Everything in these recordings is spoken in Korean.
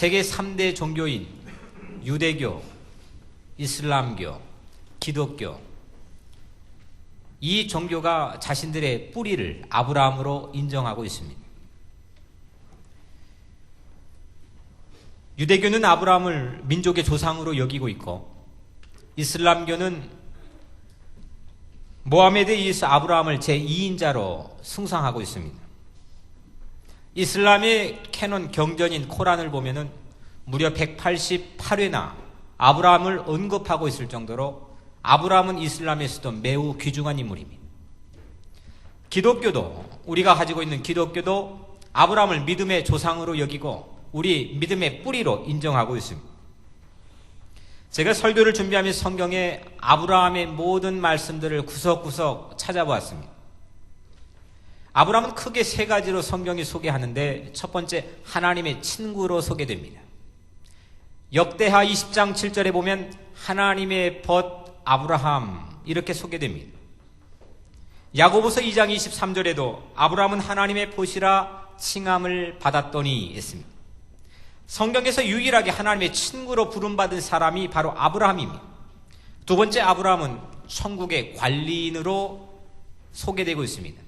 세계 3대 종교인 유대교, 이슬람교, 기독교, 이 종교가 자신들의 뿌리를 아브라함으로 인정하고 있습니다. 유대교는 아브라함을 민족의 조상으로 여기고 있고, 이슬람교는 모하메드에 의해서 아브라함을 제2인자로 숭상하고 있습니다. 이슬람의 캐논 경전인 코란을 보면은 무려 188회나 아브라함을 언급하고 있을 정도로 아브라함은 이슬람에서도 매우 귀중한 인물입니다. 기독교도, 우리가 가지고 있는 기독교도 아브라함을 믿음의 조상으로 여기고 우리 믿음의 뿌리로 인정하고 있습니다. 제가 설교를 준비하면서 성경에 아브라함의 모든 말씀들을 구석구석 찾아보았습니다. 아브라함은 크게 세 가지로 성경이 소개하는데, 첫 번째, 하나님의 친구로 소개됩니다. 역대하 20장 7절에 보면 하나님의 벗 아브라함 이렇게 소개됩니다. 야고보서 2장 23절에도 아브라함은 하나님의 벗이라 칭함을 받았더니 했습니다. 성경에서 유일하게 하나님의 친구로 부름받은 사람이 바로 아브라함입니다. 두 번째, 아브라함은 천국의 관리인으로 소개되고 있습니다.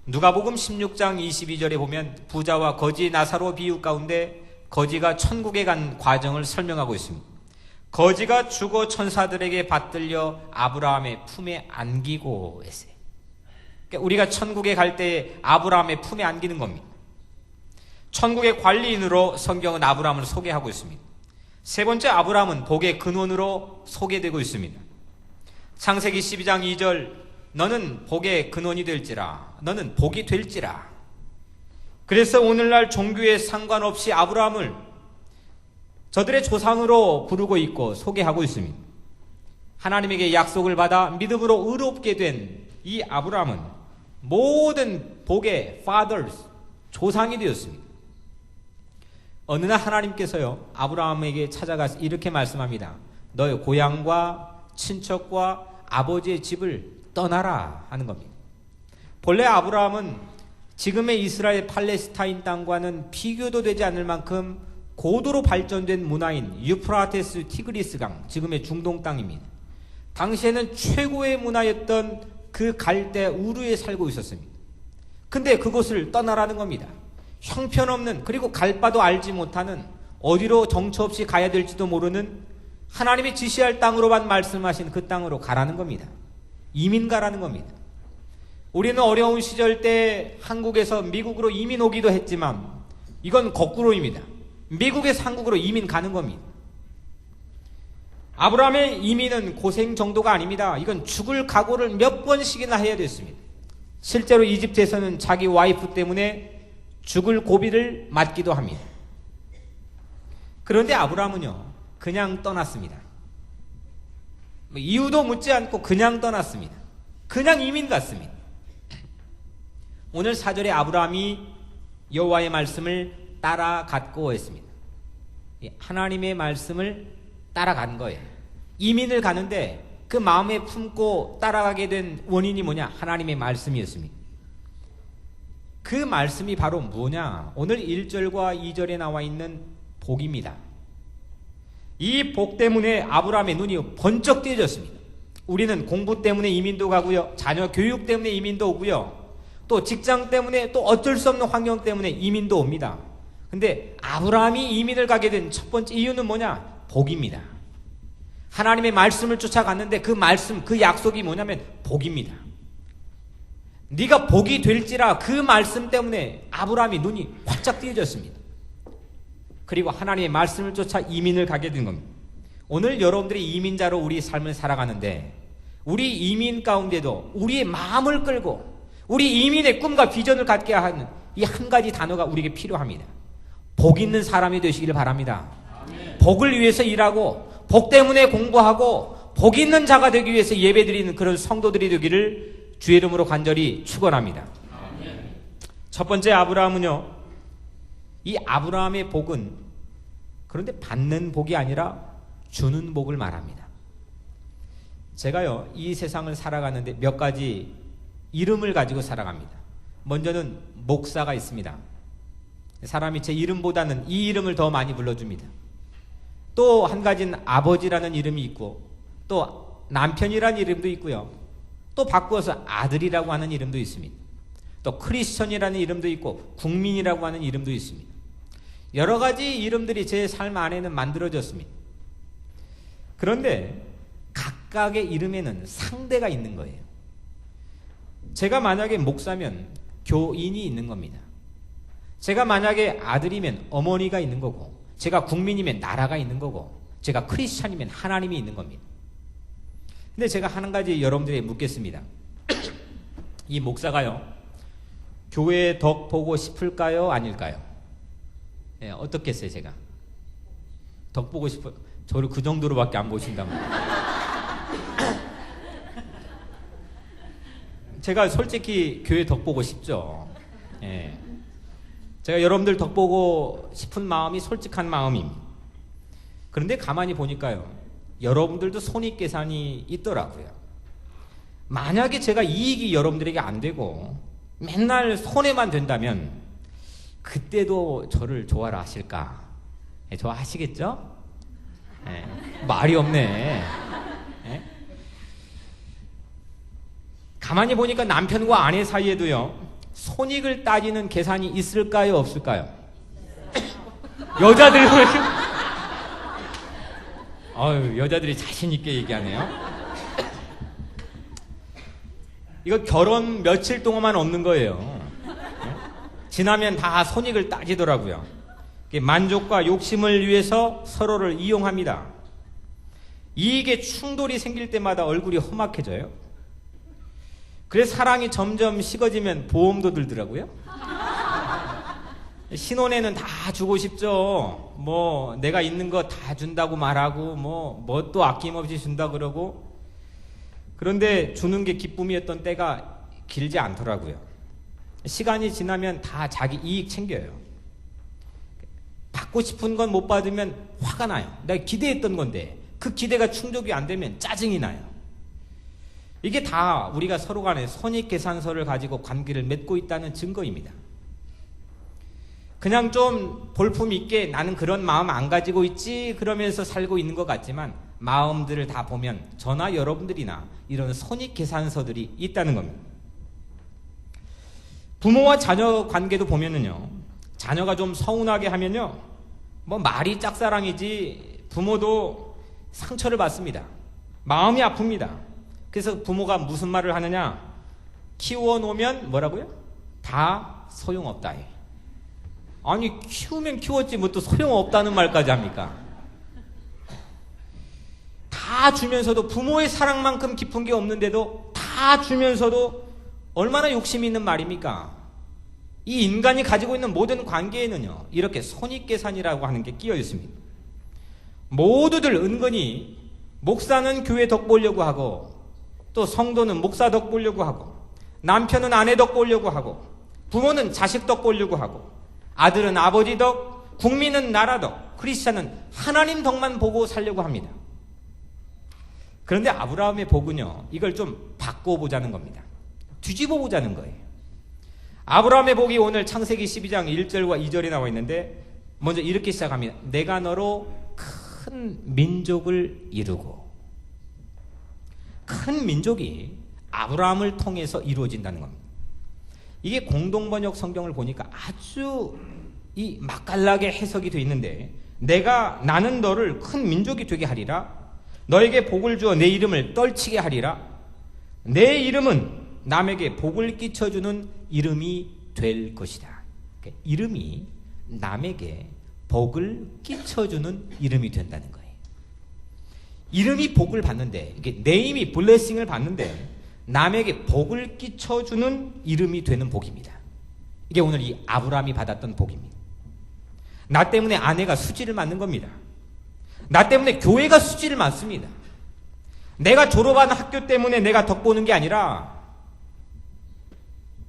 누가복음 16장 22절에 보면 부자와 거지 나사로 비유 가운데 거지가 천국에 간 과정을 설명하고 있습니다. 거지가 죽어 천사들에게 받들려 아브라함의 품에 안기고 했어요. 그러니까 우리가 천국에 갈 때 아브라함의 품에 안기는 겁니다. 천국의 관리인으로 성경은 아브라함을 소개하고 있습니다. 세 번째, 아브라함은 복의 근원으로 소개되고 있습니다. 창세기 12장 2절, 너는 복의 근원이 될지라, 너는 복이 될지라. 그래서 오늘날 종교에 상관없이 아브라함을 저들의 조상으로 부르고 있고 소개하고 있습니다. 하나님에게 약속을 받아 믿음으로 의롭게 된 이 아브라함은 모든 복의 fathers, 조상이 되었습니다. 어느 날 하나님께서요, 아브라함에게 찾아가서 이렇게 말씀합니다. 너의 고향과 친척과 아버지의 집을 떠나라 하는 겁니다. 본래 아브라함은 지금의 이스라엘 팔레스타인 땅과는 비교도 되지 않을 만큼 고도로 발전된 문화인 유프라테스 티그리스 강, 지금의 중동 땅입니다. 당시에는 최고의 문화였던 그 갈대 우르에 살고 있었습니다. 근데 그곳을 떠나라는 겁니다. 형편없는, 그리고 갈 바도 알지 못하는, 어디로 정처 없이 가야 될지도 모르는 하나님이 지시할 땅으로만 말씀하신 그 땅으로 가라는 겁니다. 이민 가라는 겁니다. 우리는 어려운 시절 때 한국에서 미국으로 이민 오기도 했지만 이건 거꾸로입니다. 미국에서 한국으로 이민 가는 겁니다. 아브라함의 이민은 고생 정도가 아닙니다. 이건 죽을 각오를 몇 번씩이나 해야 됐습니다. 실제로 이집트에서는 자기 와이프 때문에 죽을 고비를 맞기도 합니다. 그런데 아브라함은요, 그냥 떠났습니다. 이유도 묻지 않고 그냥 떠났습니다. 그냥 이민 갔습니다. 오늘 4절에 아브라함이 여호와의 말씀을 따라갔고 했습니다. 하나님의 말씀을 따라간 거예요. 이민을 가는데 그 마음에 품고 따라가게 된 원인이 뭐냐? 하나님의 말씀이었습니다. 그 말씀이 바로 뭐냐? 오늘 1절과 2절에 나와 있는 복입니다. 이 복 때문에 아브라함의 눈이 번쩍 띄어졌습니다. 우리는 공부 때문에 이민도 가고요, 자녀 교육 때문에 이민도 오고요, 또 직장 때문에, 또 어쩔 수 없는 환경 때문에 이민도 옵니다. 근데 아브라함이 이민을 가게 된 첫 번째 이유는 뭐냐? 복입니다. 하나님의 말씀을 쫓아갔는데 그 말씀, 그 약속이 뭐냐면 복입니다. 네가 복이 될지라, 그 말씀 때문에 아브라함이 눈이 활짝 띄어졌습니다. 그리고 하나님의 말씀을 쫓아 이민을 가게 된 겁니다. 오늘 여러분들이 이민자로 우리 삶을 살아가는데, 우리 이민 가운데도 우리의 마음을 끌고 우리 이민의 꿈과 비전을 갖게 하는 이 한 가지 단어가 우리에게 필요합니다. 복 있는 사람이 되시기를 바랍니다. 아멘. 복을 위해서 일하고, 복 때문에 공부하고, 복 있는 자가 되기 위해서 예배드리는 그런 성도들이 되기를 주의 이름으로 간절히 축원합니다. 아멘. 첫 번째, 아브라함은요, 이 아브라함의 복은 그런데 받는 복이 아니라 주는 복을 말합니다. 제가요, 이 세상을 살아가는데 몇 가지 이름을 가지고 살아갑니다. 먼저는 목사가 있습니다. 사람이 제 이름보다는 이 이름을 더 많이 불러줍니다. 또 한 가지는 아버지라는 이름이 있고, 또 남편이라는 이름도 있고요. 또 바꾸어서 아들이라고 하는 이름도 있습니다. 또 크리스천이라는 이름도 있고, 국민이라고 하는 이름도 있습니다. 여러 가지 이름들이 제 삶 안에는 만들어졌습니다. 그런데 각각의 이름에는 상대가 있는 거예요. 제가 만약에 목사면 교인이 있는 겁니다. 제가 만약에 아들이면 어머니가 있는 거고, 제가 국민이면 나라가 있는 거고, 제가 크리스찬이면 하나님이 있는 겁니다. 근데 제가 한 가지 여러분들에게 묻겠습니다. 이 목사가요, 교회의 덕 보고 싶을까요? 아닐까요? 네, 어떻겠어요, 제가? 덕 보고 싶어요? 저를 그 정도로밖에 안 보신다면. 제가 솔직히 교회 덕 보고 싶죠. 예. 제가 여러분들 덕 보고 싶은 마음이 솔직한 마음입니다. 그런데 가만히 보니까요, 여러분들도 손익계산이 있더라고요. 만약에 제가 이익이 여러분들에게 안 되고 맨날 손해만 된다면 그때도 저를 좋아라 하실까? 예, 좋아하시겠죠? 예, 말이 없네. 예? 가만히 보니까 남편과 아내 사이에도요, 손익을 따지는 계산이 있을까요? 없을까요? 여자들은 여자들이 자신있게 얘기하네요. 이거 결혼 며칠 동안만 없는 거예요. 지나면 다 손익을 따지더라고요. 만족과 욕심을 위해서 서로를 이용합니다. 이익에 충돌이 생길 때마다 얼굴이 험악해져요. 그래서 사랑이 점점 식어지면 보험도 들더라고요. 신혼에는 다 주고 싶죠. 뭐 내가 있는 거 다 준다고 말하고, 뭐 또 아낌없이 준다 그러고. 그런데 주는 게 기쁨이었던 때가 길지 않더라고요. 시간이 지나면 다 자기 이익 챙겨요. 받고 싶은 건 못 받으면 화가 나요. 내가 기대했던 건데 그 기대가 충족이 안 되면 짜증이 나요. 이게 다 우리가 서로 간에 손익계산서를 가지고 관계를 맺고 있다는 증거입니다. 그냥 좀 볼품 있게 나는 그런 마음 안 가지고 있지 그러면서 살고 있는 것 같지만 마음들을 다 보면 저나 여러분들이나 이런 손익계산서들이 있다는 겁니다. 부모와 자녀 관계도 보면은요, 자녀가 좀 서운하게 하면요, 뭐 말이 짝사랑이지 부모도 상처를 받습니다. 마음이 아픕니다. 그래서 부모가 무슨 말을 하느냐, 키워놓으면 뭐라고요? 다 소용없다. 아니 키우면 키웠지 뭐 또 소용없다는 말까지 합니까? 다 주면서도, 부모의 사랑만큼 깊은 게 없는데도 다 주면서도 얼마나 욕심이 있는 말입니까? 이 인간이 가지고 있는 모든 관계에는요, 이렇게 손익계산이라고 하는 게 끼어 있습니다. 모두들 은근히 목사는 교회 덕 보려고 하고, 또 성도는 목사 덕 보려고 하고, 남편은 아내 덕 보려고 하고, 부모는 자식 덕 보려고 하고, 아들은 아버지 덕, 국민은 나라 덕, 크리스찬은 하나님 덕만 보고 살려고 합니다. 그런데 아브라함의 복은요, 이걸 좀 바꿔보자는 겁니다. 뒤집어 보자는 거예요. 아브라함의 복이 오늘 창세기 12장 1절과 2절에 나와 있는데, 먼저 이렇게 시작합니다. 내가 너로 큰 민족을 이루고. 큰 민족이 아브라함을 통해서 이루어진다는 겁니다. 이게 공동번역 성경을 보니까 아주 이 맛깔나게 해석이 되어 있는데, 나는 너를 큰 민족이 되게 하리라. 너에게 복을 주어 내 이름을 떨치게 하리라. 내 이름은 남에게 복을 끼쳐주는 이름이 될 것이다. 그러니까 이름이 남에게 복을 끼쳐주는 이름이 된다는 거예요. 이름이 복을 받는데, 이게 네임이 블레싱을 받는데 남에게 복을 끼쳐주는 이름이 되는 복입니다. 이게 오늘 이 아브라함이 받았던 복입니다. 나 때문에 아내가 수지를 맞는 겁니다. 나 때문에 교회가 수지를 맞습니다. 내가 졸업한 학교 때문에 내가 덕보는 게 아니라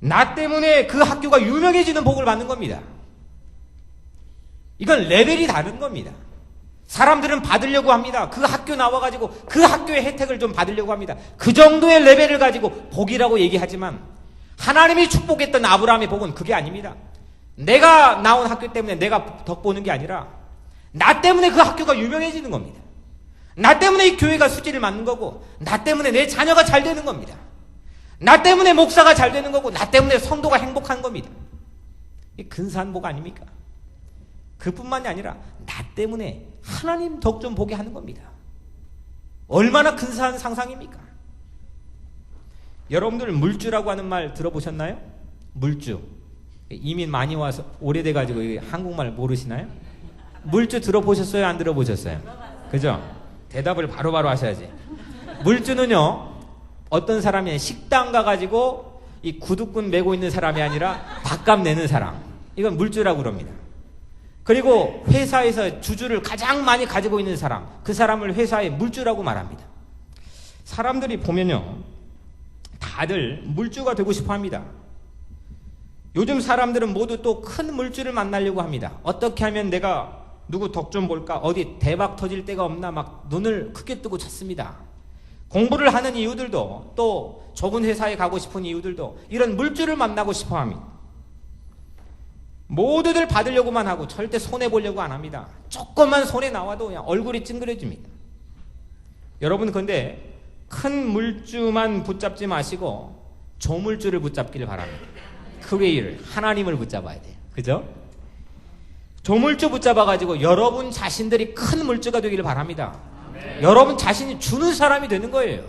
나 때문에 그 학교가 유명해지는 복을 받는 겁니다. 이건 레벨이 다른 겁니다. 사람들은 받으려고 합니다. 그 학교 나와가지고 그 학교의 혜택을 좀 받으려고 합니다. 그 정도의 레벨을 가지고 복이라고 얘기하지만 하나님이 축복했던 아브라함의 복은 그게 아닙니다. 내가 나온 학교 때문에 내가 덕 보는 게 아니라 나 때문에 그 학교가 유명해지는 겁니다. 나 때문에 이 교회가 수지를 맞는 거고, 나 때문에 내 자녀가 잘 되는 겁니다. 나 때문에 목사가 잘 되는 거고, 나 때문에 성도가 행복한 겁니다. 이 근사한 복 아닙니까? 그뿐만이 아니라 나 때문에 하나님 덕 좀 보게 하는 겁니다. 얼마나 근사한 상상입니까? 여러분들 물주라고 하는 말 들어보셨나요? 물주. 이민 많이 와서 오래돼가지고 한국말 모르시나요? 물주 들어보셨어요? 안 들어보셨어요? 그죠? 대답을 바로바로 하셔야지. 물주는요, 어떤 사람이 식당 가가지고 이 구두끈 메고 있는 사람이 아니라 밥값 내는 사람. 이건 물주라고 그럽니다. 그리고 회사에서 주주를 가장 많이 가지고 있는 사람, 그 사람을 회사의 물주라고 말합니다. 사람들이 보면요, 다들 물주가 되고 싶어 합니다. 요즘 사람들은 모두 또 큰 물주를 만나려고 합니다. 어떻게 하면 내가 누구 덕 좀 볼까? 어디 대박 터질 데가 없나? 막 눈을 크게 뜨고 찾습니다. 공부를 하는 이유들도, 또 좁은 회사에 가고 싶은 이유들도 이런 물주를 만나고 싶어 합니다. 모두들 받으려고만 하고 절대 손해보려고 안 합니다. 조금만 손해 나와도 그냥 얼굴이 찡그려집니다. 여러분, 근데 큰 물주만 붙잡지 마시고 조물주를 붙잡기를 바랍니다. 그 외를 하나님을 붙잡아야 돼요. 그죠? 조물주 붙잡아가지고 여러분 자신들이 큰 물주가 되기를 바랍니다. 여러분 자신이 주는 사람이 되는 거예요.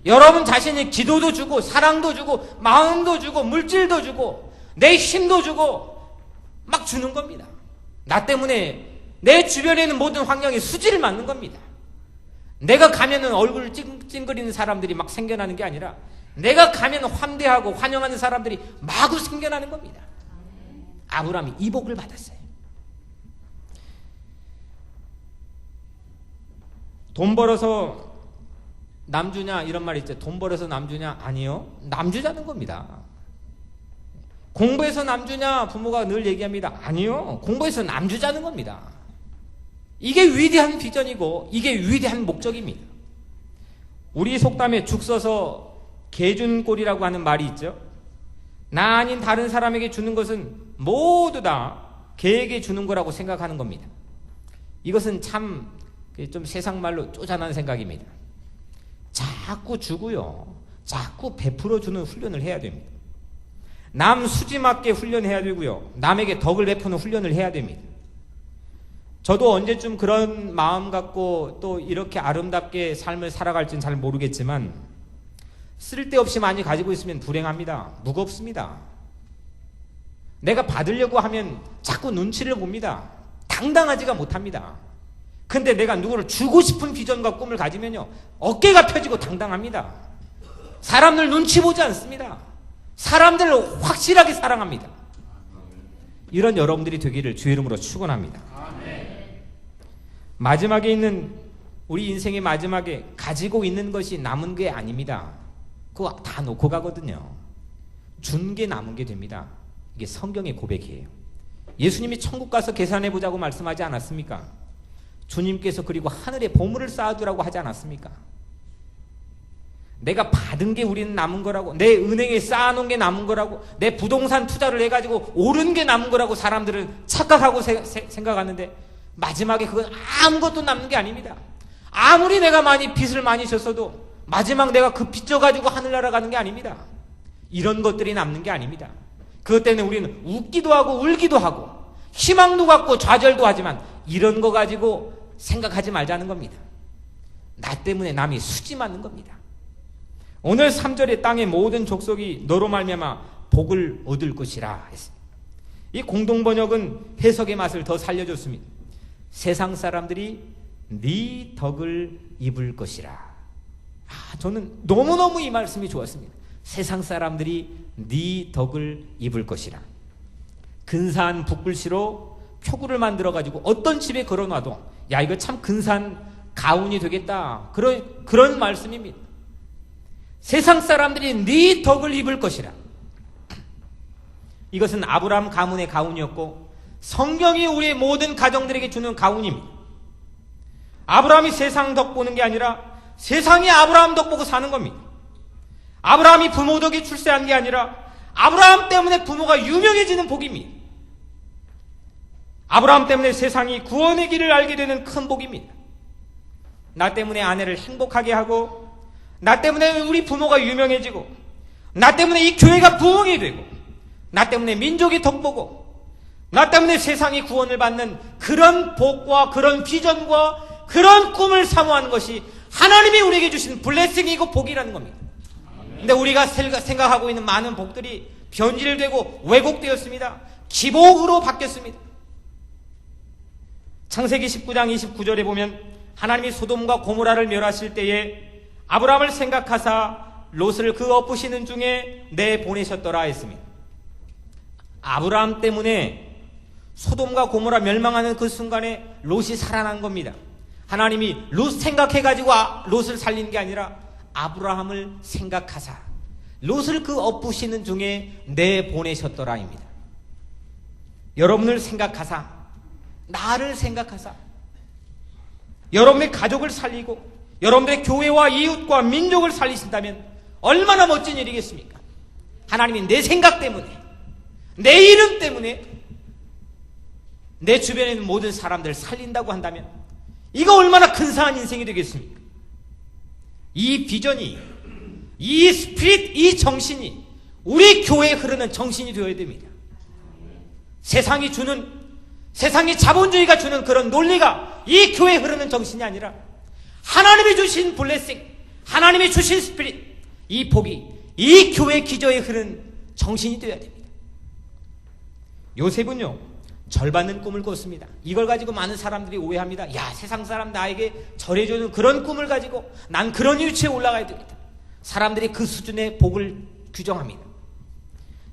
여러분 자신이 기도도 주고 사랑도 주고 마음도 주고 물질도 주고 내 힘도 주고 막 주는 겁니다. 나 때문에 내 주변에 있는 모든 환경이 수지를 맞는 겁니다. 내가 가면은 얼굴 찡찡거리는 사람들이 막 생겨나는 게 아니라 내가 가면 환대하고 환영하는 사람들이 마구 생겨나는 겁니다. 아브라함이 이 복을 받았어요. 돈 벌어서 남주냐 이런 말 있죠. 돈 벌어서 남주냐? 아니요. 남주자는 겁니다. 공부해서 남주냐? 부모가 늘 얘기합니다. 아니요. 공부해서 남주자는 겁니다. 이게 위대한 비전이고 이게 위대한 목적입니다. 우리 속담에 죽 써서 개준꼴이라고 하는 말이 있죠. 나 아닌 다른 사람에게 주는 것은 모두 다 개에게 주는 거라고 생각하는 겁니다. 이것은 참 좀 세상 말로 쪼잔한 생각입니다. 자꾸 주고요, 자꾸 베풀어 주는 훈련을 해야 됩니다. 남 수지 맞게 훈련해야 되고요, 남에게 덕을 베푸는 훈련을 해야 됩니다. 저도 언제쯤 그런 마음 갖고 또 이렇게 아름답게 삶을 살아갈지는 잘 모르겠지만 쓸데없이 많이 가지고 있으면 불행합니다. 무겁습니다. 내가 받으려고 하면 자꾸 눈치를 봅니다. 당당하지가 못합니다. 근데 내가 누구를 주고 싶은 비전과 꿈을 가지면요, 어깨가 펴지고 당당합니다. 사람들 눈치 보지 않습니다. 사람들을 확실하게 사랑합니다. 이런 여러분들이 되기를 주의 이름으로 축원합니다. 마지막에 있는, 우리 인생의 마지막에 가지고 있는 것이 남은 게 아닙니다. 그거 다 놓고 가거든요. 준 게 남은 게 됩니다. 이게 성경의 고백이에요. 예수님이 천국 가서 계산해보자고 말씀하지 않았습니까? 주님께서 그리고 하늘에 보물을 쌓아두라고 하지 않았습니까? 내가 받은 게 우리는 남은 거라고, 내 은행에 쌓아놓은 게 남은 거라고, 내 부동산 투자를 해가지고 오른 게 남은 거라고 사람들은 착각하고 생각하는데 마지막에 그건 아무것도 남는 게 아닙니다. 아무리 내가 빚을 많이 졌어도 마지막 내가 그 빚 져가지고 하늘나라 가는 게 아닙니다. 이런 것들이 남는 게 아닙니다. 그것 때문에 우리는 웃기도 하고 울기도 하고 희망도 갖고 좌절도 하지만 이런 거 가지고 생각하지 말자는 겁니다. 나 때문에 남이 수지 맞는 겁니다. 오늘 3절에 땅의 모든 족속이 너로 말미암아 복을 얻을 것이라 했습니다. 이 공동번역은 해석의 맛을 더 살려줬습니다. 세상 사람들이 네 덕을 입을 것이라. 저는 너무너무 이 말씀이 좋았습니다. 세상 사람들이 네 덕을 입을 것이라. 근사한 붓글씨로 표구를 만들어가지고 어떤 집에 걸어놔도 야, 이거 참 근사한 가운이 되겠다, 그런 말씀입니다. 세상 사람들이 네 덕을 입을 것이라. 이것은 아브라함 가문의 가운이었고 성경이 우리의 모든 가정들에게 주는 가운입니다. 아브라함이 세상 덕 보는 게 아니라 세상이 아브라함 덕 보고 사는 겁니다. 아브라함이 부모 덕에 출세한 게 아니라 아브라함 때문에 부모가 유명해지는 복입니다. 아브라함 때문에 세상이 구원의 길을 알게 되는 큰 복입니다. 나 때문에 아내를 행복하게 하고, 나 때문에 우리 부모가 유명해지고, 나 때문에 이 교회가 부흥이 되고, 나 때문에 민족이 덕보고, 나 때문에 세상이 구원을 받는 그런 복과 그런 비전과 그런 꿈을 사모하는 것이 하나님이 우리에게 주신 블레싱이고 복이라는 겁니다. 근데 우리가 생각하고 있는 많은 복들이 변질되고 왜곡되었습니다. 기복으로 바뀌었습니다. 창세기 19장 29절에 보면 하나님이 소돔과 고모라를 멸하실 때에 아브라함을 생각하사 롯을 그 엎으시는 중에 내보내셨더라 했습니다. 아브라함 때문에 소돔과 고모라 멸망하는 그 순간에 롯이 살아난 겁니다. 하나님이 롯 생각해가지고 롯을 살린 게 아니라 아브라함을 생각하사 롯을 그 엎으시는 중에 내보내셨더라입니다. 여러분을 생각하사, 나를 생각하사, 여러분의 가족을 살리고 여러분의 교회와 이웃과 민족을 살리신다면 얼마나 멋진 일이겠습니까? 하나님이 내 생각 때문에, 내 이름 때문에 내 주변에 있는 모든 사람들을 살린다고 한다면 이거 얼마나 근사한 인생이 되겠습니까? 이 비전이, 이 스피릿, 이 정신이 우리 교회에 흐르는 정신이 되어야 됩니다. 세상이 자본주의가 주는 그런 논리가 이 교회에 흐르는 정신이 아니라 하나님이 주신 블레싱, 하나님이 주신 스피릿, 이 복이 이 교회 기저에 흐르는 정신이 되어야 됩니다. 요셉은요, 절받는 꿈을 꿨습니다. 이걸 가지고 많은 사람들이 오해합니다. 야, 세상 사람 나에게 절해주는 그런 꿈을 가지고 난 그런 위치에 올라가야 되겠다. 사람들이 그 수준의 복을 규정합니다.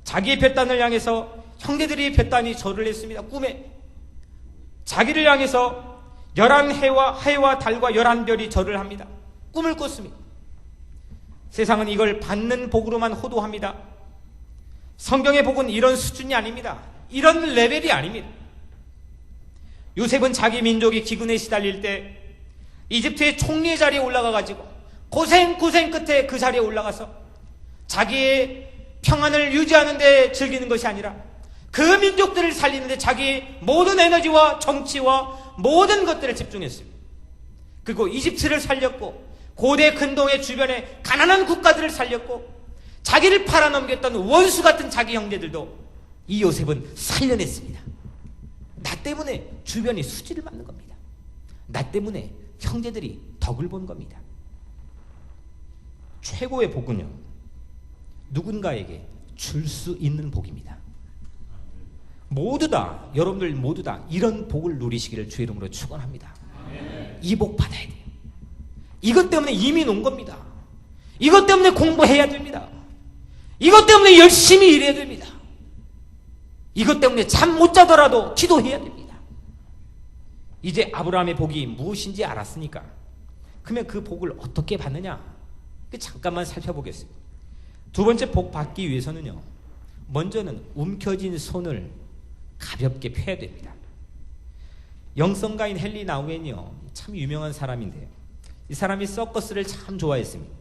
자기의 뱃단을 향해서 형제들이 뱃단이 절을 했습니다. 꿈에 자기를 향해서 11해와 달과 11별이 절을 합니다. 꿈을 꿨습니다. 세상은 이걸 받는 복으로만 호도합니다. 성경의 복은 이런 수준이 아닙니다. 이런 레벨이 아닙니다. 요셉은 자기 민족이 기근에 시달릴 때 이집트의 총리의 자리에 올라가가지고 고생 끝에 그 자리에 올라가서 자기의 평안을 유지하는 데 즐기는 것이 아니라 그 민족들을 살리는 데 자기의 모든 에너지와 정치와 모든 것들을 집중했습니다. 그리고 이집트를 살렸고 고대 근동의 주변에 가난한 국가들을 살렸고 자기를 팔아넘겼던 원수 같은 자기 형제들도 이 요셉은 살려냈습니다. 나 때문에 주변이 수지를 맞는 겁니다. 나 때문에 형제들이 덕을 본 겁니다. 최고의 복은요, 누군가에게 줄 수 있는 복입니다. 여러분들 모두 다 이런 복을 누리시기를 주의 이름으로 축원합니다. 이 복 받아야 돼요. 이것 때문에 이민 온 겁니다. 이것 때문에 공부해야 됩니다. 이것 때문에 열심히 일해야 됩니다. 이것 때문에 잠 못 자더라도 기도해야 됩니다. 이제 아브라함의 복이 무엇인지 알았으니까 그러면 그 복을 어떻게 받느냐? 잠깐만 살펴보겠습니다. 두 번째 복 받기 위해서는요, 먼저는 움켜진 손을 가볍게 펴야 됩니다. 영성가인 헨리 나우엔이요, 참 유명한 사람인데요, 이 사람이 서커스를 참 좋아했습니다.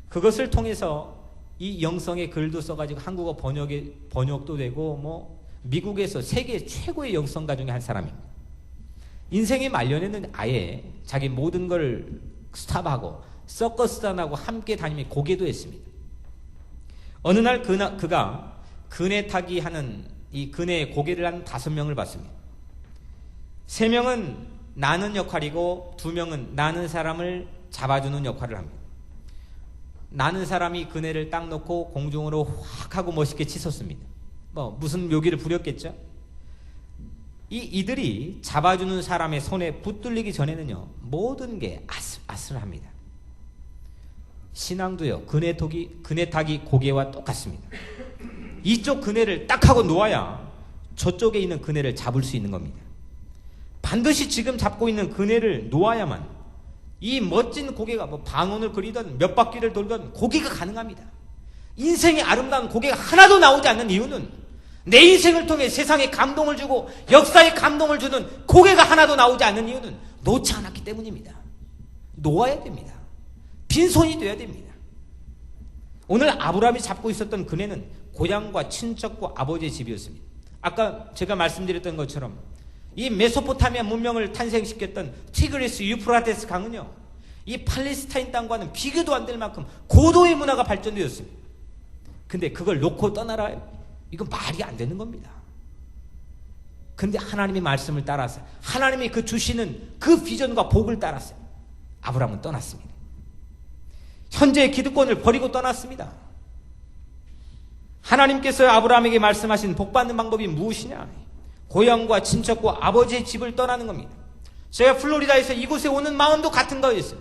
그것을 통해서 이 영성의 글도 써가지고 한국어 번역도 되고 미국에서 세계 최고의 영성가 중에 한 사람입니다. 인생의 말년에는 아예 자기 모든 걸 스탑하고 서커스단하고 함께 다니며 고개도 했습니다. 어느 날 그가 그네 타기 하는 이 그네에 고개를 한 5명을 봤습니다. 3명은 나는 역할이고 2명은 나는 사람을 잡아주는 역할을 합니다. 나는 사람이 그네를 딱 놓고 공중으로 확 하고 멋있게 치솟습니다. 무슨 묘기를 부렸겠죠? 이들이 잡아주는 사람의 손에 붙들리기 전에는요, 모든 게 아슬아슬합니다. 신앙도요, 그네 타기 고개와 똑같습니다. 이쪽 그네를 딱 하고 놓아야 저쪽에 있는 그네를 잡을 수 있는 겁니다. 반드시 지금 잡고 있는 그네를 놓아야만 이 멋진 고개가 방언을 그리든 몇 바퀴를 돌든 고개가 가능합니다. 인생의 아름다운 고개가 하나도 나오지 않는 이유는 내 인생을 통해 세상에 감동을 주고 역사에 감동을 주는 고개가 하나도 나오지 않는 이유는 놓지 않았기 때문입니다. 놓아야 됩니다. 빈손이 되어야 됩니다. 오늘 아브라함이 잡고 있었던 그네는 고향과 친척과 아버지의 집이었습니다. 아까 제가 말씀드렸던 것처럼 이 메소포타미아 문명을 탄생시켰던 티그리스 유프라테스 강은요, 이 팔레스타인 땅과는 비교도 안 될 만큼 고도의 문화가 발전되었습니다. 근데 그걸 놓고 떠나라요? 이건 말이 안 되는 겁니다. 근데 하나님의 말씀을 따라서 하나님이 그 주시는 그 비전과 복을 따랐어요. 아브라함은 떠났습니다. 현재의 기득권을 버리고 떠났습니다. 하나님께서 아브라함에게 말씀하신 복받는 방법이 무엇이냐? 고향과 친척과 아버지의 집을 떠나는 겁니다. 제가 플로리다에서 이곳에 오는 마음도 같은 거였어요.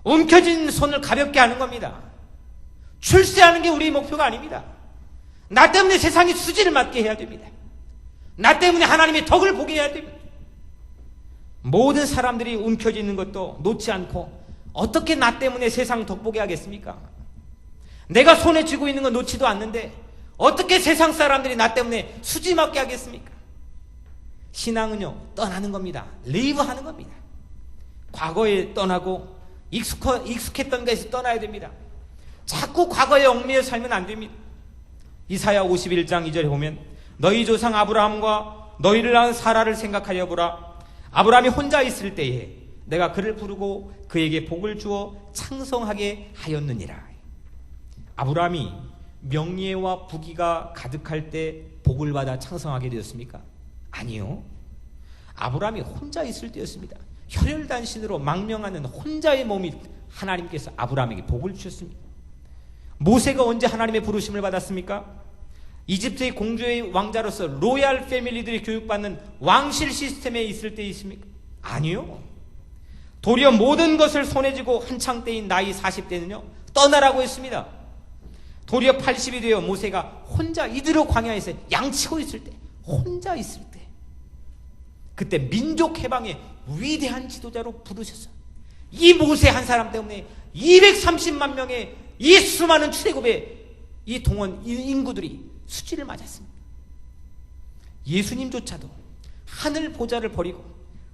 움켜진 손을 가볍게 하는 겁니다. 출세하는 게 우리의 목표가 아닙니다. 나 때문에 세상이 수지를 맞게 해야 됩니다. 나 때문에 하나님의 덕을 보게 해야 됩니다. 모든 사람들이 움켜쥐는 것도 놓지 않고 어떻게 나 때문에 세상 덕보게 하겠습니까? 내가 손에 쥐고 있는 건 놓지도 않는데 어떻게 세상 사람들이 나 때문에 수지 맞게 하겠습니까? 신앙은요, 떠나는 겁니다. 리브하는 겁니다. 과거에 떠나고 익숙했던 것에서 떠나야 됩니다. 자꾸 과거에 얽매여 살면 안 됩니다. 이사야 51장 2절에 보면 너희 조상 아브라함과 너희를 낳은 사라를 생각하여 보라. 아브라함이 혼자 있을 때에 내가 그를 부르고 그에게 복을 주어 창성하게 하였느니라. 아브라함이 명예와 부귀가 가득할 때 복을 받아 창성하게 되었습니까? 아니요. 아브라함이 혼자 있을 때였습니다. 혈혈단신으로 망명하는 혼자의 몸이 하나님께서 아브라함에게 복을 주셨습니다. 모세가 언제 하나님의 부르심을 받았습니까? 이집트의 공주의 왕자로서 로얄 패밀리들이 교육받는 왕실 시스템에 있을 때 있습니까? 아니요. 도리어 모든 것을 손에 쥐고 한창 때인 나이 40대는요 떠나라고 했습니다. 도리어 80이 되어 모세가 혼자 이드로 광야에서 양치고 있을 때, 혼자 있을 때, 그때 민족 해방의 위대한 지도자로 부르셨어요. 이 모세 한 사람 때문에 230만 명의 이 수많은 출애굽의 이 동원 인구들이 수치를 맞았습니다. 예수님조차도 하늘 보좌를 버리고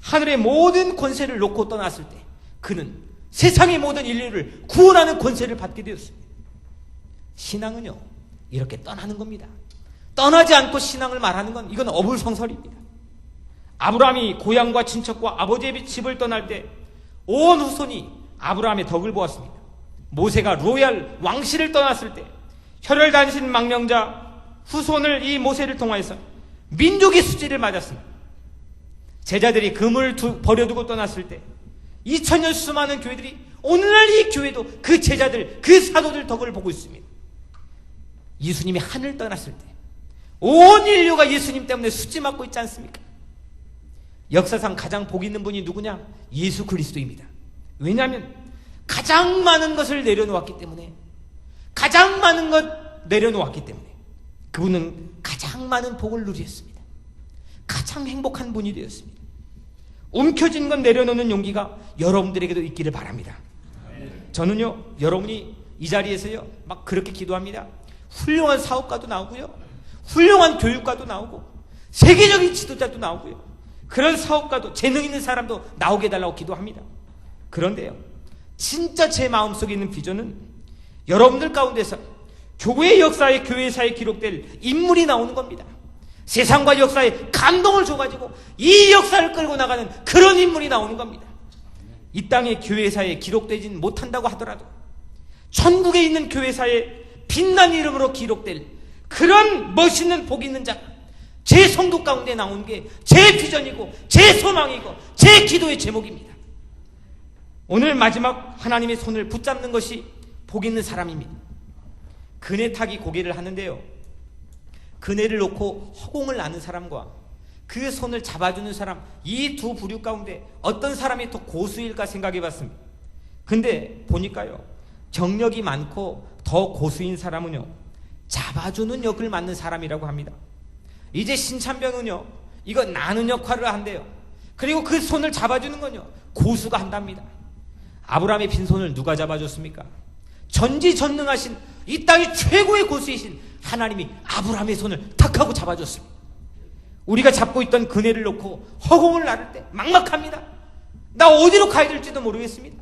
하늘의 모든 권세를 놓고 떠났을 때 그는 세상의 모든 인류를 구원하는 권세를 받게 되었습니다. 신앙은요, 이렇게 떠나는 겁니다. 떠나지 않고 신앙을 말하는 건 이건 어불성설입니다. 아브라함이 고향과 친척과 아버지의 집을 떠날 때 온 후손이 아브라함의 덕을 보았습니다. 모세가 로얄 왕실을 떠났을 때 혈혈단신 망명자 후손을 이 모세를 통하여서 민족의 수지를 맞았습니다. 제자들이 금을 버려두고 떠났을 때 2000년 수많은 교회들이 오늘날 이 교회도 그 제자들, 그 사도들 덕을 보고 있습니다. 예수님이 하늘 떠났을 때 온 인류가 예수님 때문에 수지 맞고 있지 않습니까? 역사상 가장 복 있는 분이 누구냐? 예수 그리스도입니다. 왜냐하면 가장 많은 것을 내려놓았기 때문에, 가장 많은 것 내려놓았기 때문에 그분은 가장 많은 복을 누렸습니다. 가장 행복한 분이 되었습니다. 움켜진 것 내려놓는 용기가 여러분들에게도 있기를 바랍니다. 저는요, 여러분이 이 자리에서요 막 그렇게 기도합니다. 훌륭한 사업가도 나오고요, 훌륭한 교육가도 나오고, 세계적인 지도자도 나오고요, 그런 사업가도, 재능 있는 사람도 나오게 해달라고 기도합니다. 그런데요, 진짜 제 마음속에 있는 비전은 여러분들 가운데서 교회의 역사에, 교회사에 기록될 인물이 나오는 겁니다. 세상과 역사에 감동을 줘가지고 이 역사를 끌고 나가는 그런 인물이 나오는 겁니다. 이 땅의 교회사에 기록되진 못한다고 하더라도 천국에 있는 교회사에 빛난 이름으로 기록될 그런 멋있는 복 있는 자가 제 성도 가운데 나오는 게 제 비전이고 제 소망이고 제 기도의 제목입니다. 오늘 마지막 하나님의 손을 붙잡는 것이 복 있는 사람입니다. 그네 타기 고개를 하는데요, 그네를 놓고 허공을 나는 사람과 그 손을 잡아주는 사람, 이 두 부류 가운데 어떤 사람이 더 고수일까 생각해 봤습니다. 근데 보니까요, 경력이 많고 더 고수인 사람은요 잡아주는 역을 맡는 사람이라고 합니다. 이제 신찬병은요 이거 나는 역할을 한대요. 그리고 그 손을 잡아주는 건요 고수가 한답니다. 아브라함의 빈손을 누가 잡아줬습니까? 전지전능하신 이 땅의 최고의 고수이신 하나님이 아브라함의 손을 탁 하고 잡아줬습니다. 우리가 잡고 있던 그네를 놓고 허공을 나를 때 막막합니다. 나 어디로 가야 될지도 모르겠습니다.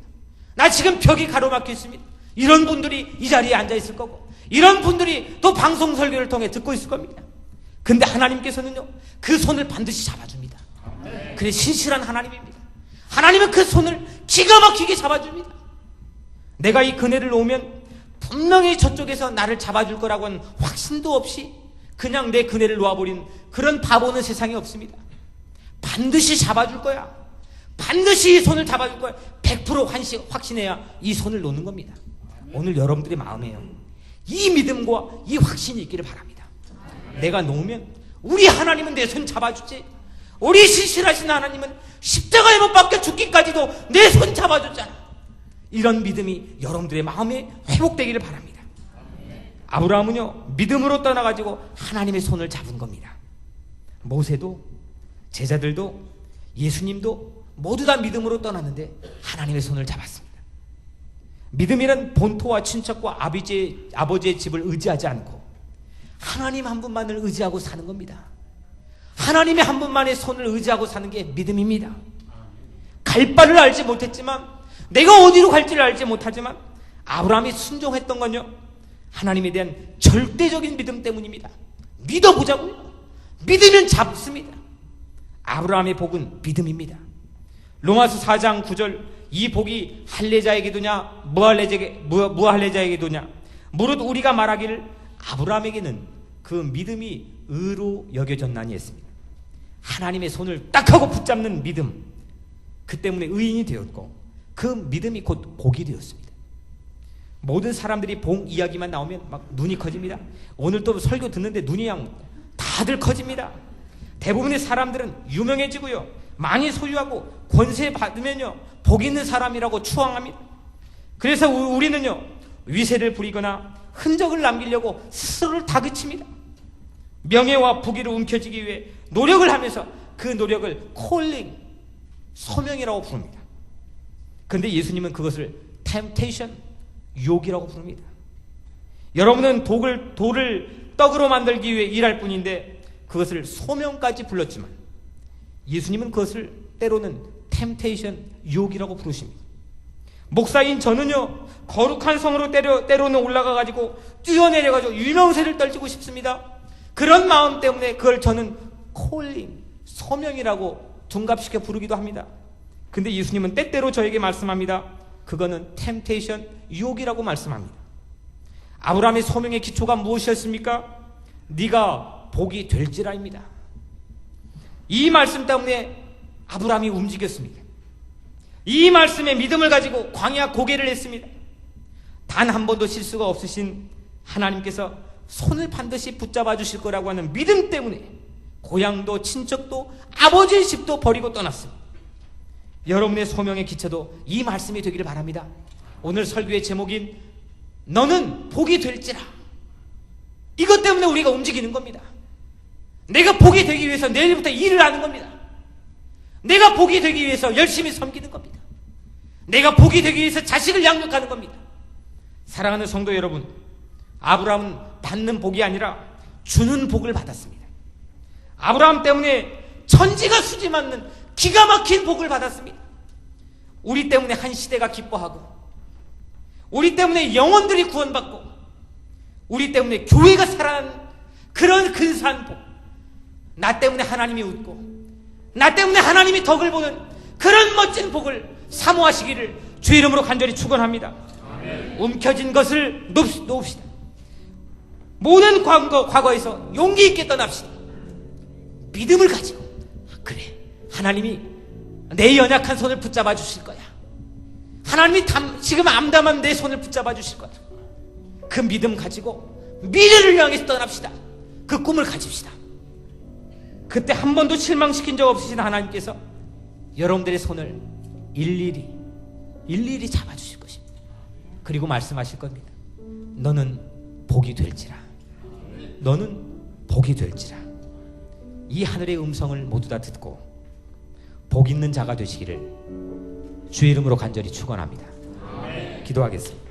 나 지금 벽이 가로막혀 있습니다. 이런 분들이 이 자리에 앉아 있을 거고, 이런 분들이 또 방송 설교를 통해 듣고 있을 겁니다. 근데 하나님께서는요 그 손을 반드시 잡아줍니다. 그래 신실한 하나님입니다. 하나님은 그 손을 기가 막히게 잡아줍니다. 내가 이 그네를 놓으면 분명히 저쪽에서 나를 잡아줄 거라고 하는 확신도 없이 그냥 내 그네를 놓아버린 그런 바보는 세상에 없습니다. 반드시 잡아줄 거야. 반드시 이 손을 잡아줄 거야. 100% 확신해야 이 손을 놓는 겁니다. 오늘 여러분들의 마음에요, 이 믿음과 이 확신이 있기를 바랍니다. 내가 놓으면 우리 하나님은 내 손 잡아주지. 우리 신실하신 하나님은 십자가에 못 박혀 죽기까지도 내 손 잡아줬잖아. 이런 믿음이 여러분들의 마음에 회복되기를 바랍니다. 아브라함은요, 믿음으로 떠나가지고 하나님의 손을 잡은 겁니다. 모세도, 제자들도, 예수님도 모두 다 믿음으로 떠났는데 하나님의 손을 잡았습니다. 믿음이란 본토와 친척과 아버지의 집을 의지하지 않고 하나님 한 분만을 의지하고 사는 겁니다. 하나님의 한 분만의 손을 의지하고 사는 게 믿음입니다. 갈 바를 알지 못했지만, 내가 어디로 갈지를 알지 못하지만 아브라함이 순종했던 건요, 하나님에 대한 절대적인 믿음 때문입니다. 믿어보자고요. 믿으면 잡습니다. 아브라함의 복은 믿음입니다. 로마서 4장 9절, 이 복이 할례자에게 도냐 무할례자에게 도냐, 무릇 우리가 말하기를 아브라함에게는 그 믿음이 의로 여겨졌나니 했습니다. 하나님의 손을 딱 하고 붙잡는 믿음, 그 때문에 의인이 되었고 그 믿음이 곧 복이 되었습니다. 모든 사람들이 복 이야기만 나오면 막 눈이 커집니다. 오늘 또 설교 듣는데 눈이 다들 커집니다. 대부분의 사람들은 유명해지고요, 많이 소유하고 권세 받으면요 복 있는 사람이라고 추앙합니다. 그래서 우리는요 위세를 부리거나 흔적을 남기려고 스스로를 다그칩니다. 명예와 부귀를 움켜쥐기 위해 노력을 하면서 그 노력을 콜링, 소명이라고 부릅니다. 그런데 예수님은 그것을 템테이션, 유혹이라고 부릅니다. 여러분은 돌을 떡으로 만들기 위해 일할 뿐인데 그것을 소명까지 불렀지만 예수님은 그것을 때로는 템테이션, 유혹이라고 부르십니다. 목사인 저는요 거룩한 성으로 때로는 올라가가지고 뛰어내려가지고 유명세를 떨치고 싶습니다. 그런 마음 때문에 그걸 저는 콜링, 소명이라고 둔갑시켜 부르기도 합니다. 근데 예수님은 때때로 저에게 말씀합니다. 그거는 템테이션, 유혹이라고 말씀합니다. 아브라함의 소명의 기초가 무엇이었습니까? 네가 복이 될지라입니다. 이 말씀 때문에 아브라함이 움직였습니다. 이 말씀에 믿음을 가지고 광야 고개를 했습니다. 단 한 번도 실수가 없으신 하나님께서 손을 반드시 붙잡아 주실 거라고 하는 믿음 때문에 고향도 친척도 아버지의 집도 버리고 떠났습니다. 여러분의 소명의 기초도 이 말씀이 되기를 바랍니다. 오늘 설교의 제목인 너는 복이 될지라, 이것 때문에 우리가 움직이는 겁니다. 내가 복이 되기 위해서 내일부터 일을 하는 겁니다. 내가 복이 되기 위해서 열심히 섬기는 겁니다. 내가 복이 되기 위해서 자식을 양육하는 겁니다. 사랑하는 성도 여러분, 아브라함은 받는 복이 아니라 주는 복을 받았습니다. 아브라함 때문에 천지가 수지 맞는 기가 막힌 복을 받았습니다. 우리 때문에 한 시대가 기뻐하고, 우리 때문에 영혼들이 구원받고, 우리 때문에 교회가 살아나는 그런 근사한 복, 나 때문에 하나님이 웃고 나 때문에 하나님이 덕을 보는 그런 멋진 복을 사모하시기를 주 이름으로 간절히 축원합니다. 움켜진 것을 놓읍시다. 모든 과거에서 용기 있게 떠납시다. 믿음을 가지고, 그래, 하나님이 내 연약한 손을 붙잡아 주실 거야. 하나님이 지금 암담한 내 손을 붙잡아 주실 거야. 그 믿음 가지고 미래를 향해서 떠납시다. 그 꿈을 가집시다. 그때 한 번도 실망시킨 적 없으신 하나님께서 여러분들의 손을 일일이 잡아주실 것입니다. 그리고 말씀하실 겁니다. 너는 복이 될지라. 너는 복이 될지라. 이 하늘의 음성을 모두 다 듣고 복 있는 자가 되시기를 주의 이름으로 간절히 축원합니다. 기도하겠습니다.